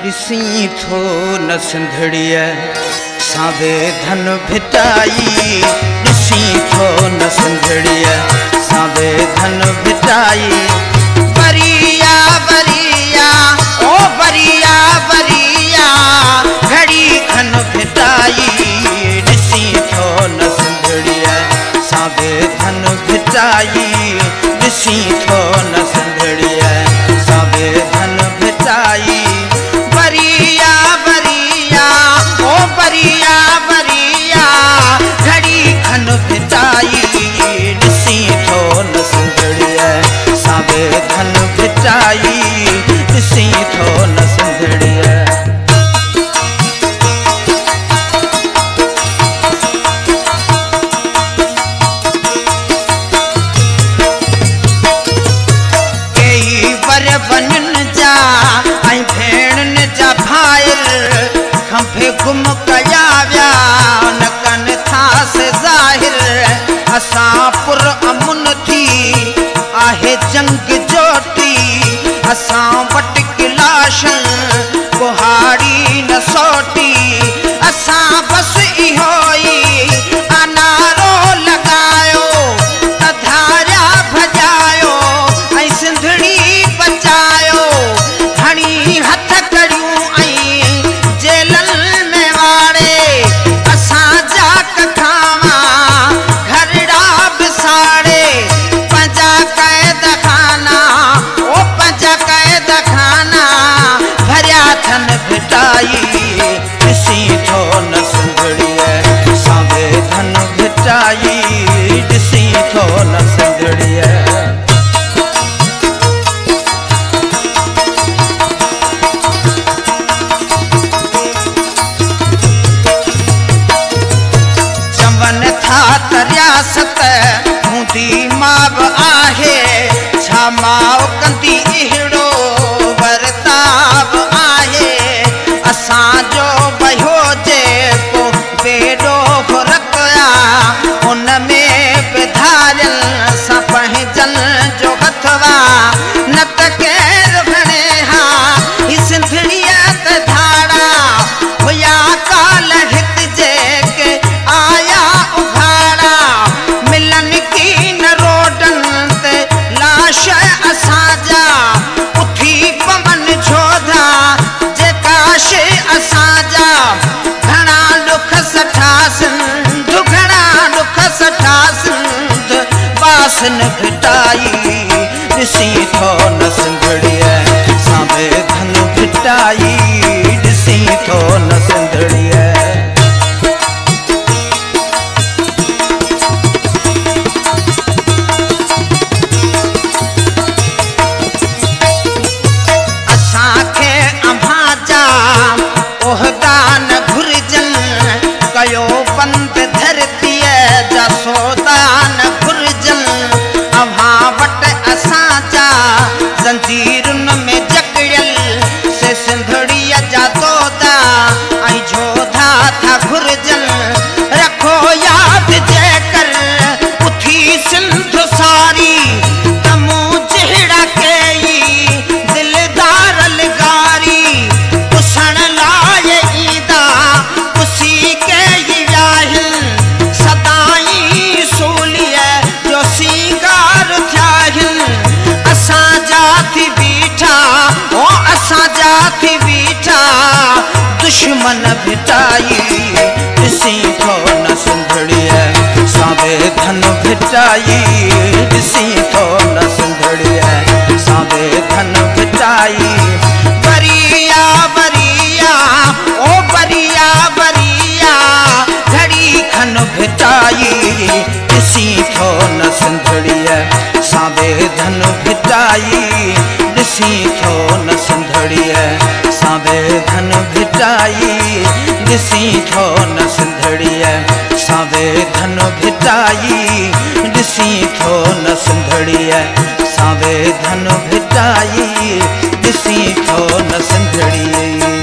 ॾिसी थो न सिंधड़ीअ सावे धन भिटाई ॾिसी थो न सिंधड़ीअ सावे धन भिटाई बरिया बरिया ओ बरिया बरिया घड़ी खन भिटाई ॾिसी थो न सिंधड़ीअ सावे धन भिटाई ॾिसी थो न सिंधड़ीअ सावे धन भिटाई बरिया बरिया ओ बरिया बरिया घड़ी खन भिटाई ॾिसी थो न सिंधड़ीअ सावे धन भिटाई ॾिसी थो न सिंधड़ीअ खंभे गुम कया व्या न कन था से ज़ाहिर असां पुर अमुन थी आहे जंग जोटी असां वट किलाशन कुहाड़ी न सोटी असां बस इहो ई अनारो लगायो त धारिया भॼायो ऐं सिंधड़ी बचायो हणी हथ करियूं ॾिसी थो न सिंधड़ीअ सावे धन भिटाई ॾिसी थो न सिंधड़ीअ चवनि था त रियासत हूंदी माव आहे छा माउ कंदी अहिड़ो वर्ताव आहे असांजो बयो जेको बेड़ो रखया उन में बिधारियल सां पंहिंजन जो हथवा न त केर भणे हा ही सिंधड़ीअ त धाड़ा हुया काल हित जेके आया उघाड़ा मिलन की न रोडन ते लाश असांजा उथी पवन झोधा असांजा घणा दुख सठा सिंध घणा दुख सठा सिंध बासन भिटाई ॾिसी थो न सिंधड़ीअ सावे धन भिटाई ॾिसी थो न सिंधड़ीअ ओहदान घुर्जन कयो बंद धरतीअ जा सोदान घुर्जन अव्हां वट असांजा ज़ंजीरुन में जकड़ियल से सिंधड़ीअ जा तोदा ऐं जोधा था घुर्जन रखो यादि जेकर उथी सिंध सारी त मूं जहिड़ा कई दिलदार लिगारी पुसण लाइ ईंदा पुसी के सदाई सूलीअ जो सींगार थिया असांजा थी बीठा ओ असांजा थी बीठा दुश्मन भिटाई ॾिसी थो न सिंधड़ीअ सावे धन भिटाई ॾिसी थो न सिंधड़ीअ सावे धन भिटाई बरिया बरिया ओ बरिया बरिया घड़ी खन भिटाई ॾिसी थो न सिंधड़ीअ सावे धन भिटाई ॾिसी थो न सिंधड़ीअ सावे धन भिटाई ॾिसी थो न सिंधड़ीअ सावे धन भिटाई ॾिसी थो न सिंधड़ीअ सावे धन भिटाई ॾिसी थो न सिंधड़ीअ